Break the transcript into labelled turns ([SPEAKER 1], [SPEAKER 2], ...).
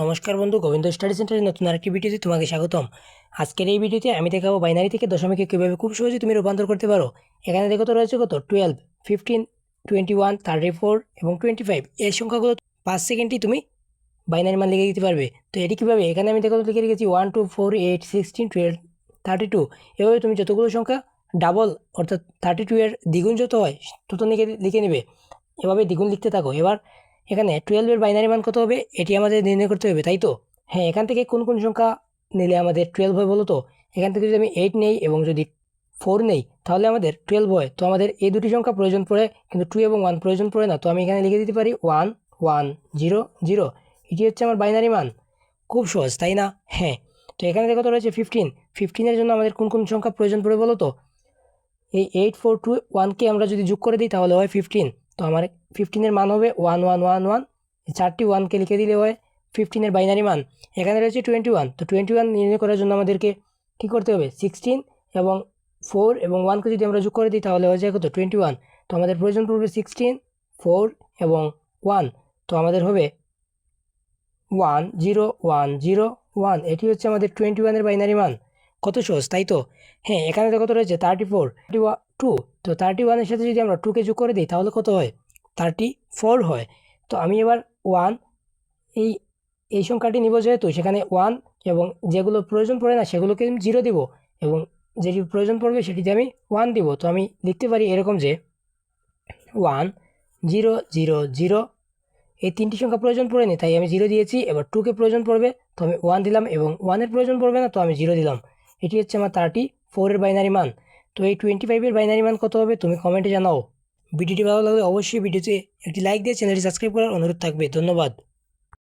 [SPEAKER 1] নমস্কার বন্ধু, গোবিন্দ স্টাডি সেন্টারের নতুন আরেকটি ভিডিওতে তোমাকে স্বাগতম। আজকের এই ভিডিওতে আমি দেখাবো বাইনারি থেকে দশমিকে কীভাবে খুব সহজে তুমি রূপান্তর করতে পারো। এখানে দেখো তো রয়েছে কত 12, 15, 21, 34 এবং 25। এই সংখ্যাগুলো 5 সেকেন্ডই তুমি বাইনারি মান লিখে দিতে পারবে। তো এটি কীভাবে, এখানে আমি দেখো লিখে রেখেছি 1, 2, 4, 8, 16, 12, 32। এভাবে তুমি যতগুলো সংখ্যা ডাবল অর্থাৎ 32 এর দ্বিগুণ যত হয় তত লিখে নেবে। এভাবে দ্বিগুণ লিখতে থাকো। এবার এখানে 12 এর বাইনারি মান কত হবে এটি আমাদের নির্ণয় করতে হবে, তাই তো? হ্যাঁ, এখান থেকে কোন কোন সংখ্যা নিলে আমাদের 12 হয় বলো তো? এখান থেকে যদি আমি 8 নেই এবং যদি 4 নেই তাহলে আমাদের 12 হয়। তো আমাদের এই দুটি সংখ্যা প্রয়োজন পড়ে, কিন্তু 2 এবং 1 প্রয়োজন পড়ে না। তো আমি এখানে লিখে দিতে পারি 1, 1, 0, 0। এটি হচ্ছে আমার বাইনারি মান। খুব সহজ, তাই না? হ্যাঁ। তো এখানে দেখো তো রয়েছে 15। 15 এর জন্য আমাদের কোন কোন সংখ্যা প্রয়োজন পড়ে বলো তো? এই 8, 4, 2, 1কে আমরা যদি যোগ করে দিই তাহলে হয় 15। তো আমার 15 এর মান হবে 1, 1, 1, 1। এই 4টি 1কে লিখে দিলে হয় 15 এর বাইনারি মান। এখানে রয়েছে 21। তো 21 নির্ণয় করার জন্য আমাদেরকে কী করতে হবে? 16 এবং 4 এবং 1কে যদি আমরা যোগ করে দিই তাহলে হয়ে যায় কত? 21। তো আমাদের প্রয়োজন পড়বে 16, 4 এবং 1। তো আমাদের হবে 1, 0, 1, 0, 1। এটি হচ্ছে আমাদের 21 এর বাইনারি মান। কত সহজ, তাই তো? হ্যাঁ, এখানে কত রয়েছে 34, 2। তো 31 এর সাথে যদি আমরা 2কে যোগ করে দিই তাহলে কত হয়? 34 হয়। তো আমি এবার 1 এই এই সংখ্যাটি নিব, যেহেতু সেখানে 1 এবং যেগুলো প্রয়োজন পড়ে না সেগুলোকে আমি 0 দিব এবং যেটি প্রয়োজন পড়বে সেটিতে আমি 1 দিব। তো আমি লিখতে পারি এরকম যে 1, 0, 0, 0। এই 3টি সংখ্যা প্রয়োজন পড়েনি তাই আমি 0 দিয়েছি। এবার 2কে প্রয়োজন পড়বে তো আমি 1 দিলাম এবং 1-এর প্রয়োজন পড়বে না তো আমি 0 দিলাম। এটি হচ্ছে আমার 34 এর বাইনারি মান। তো এই 25 এর বাইনারি মান কত হবে তুমি কমেন্টে জানাও। ভিডিওটি ভালো লাগলে অবশ্যই ভিডিওতে একটি লাইক দিয়ে চ্যানেলটি সাবস্ক্রাইব করার অনুরোধ থাকবে। ধন্যবাদ।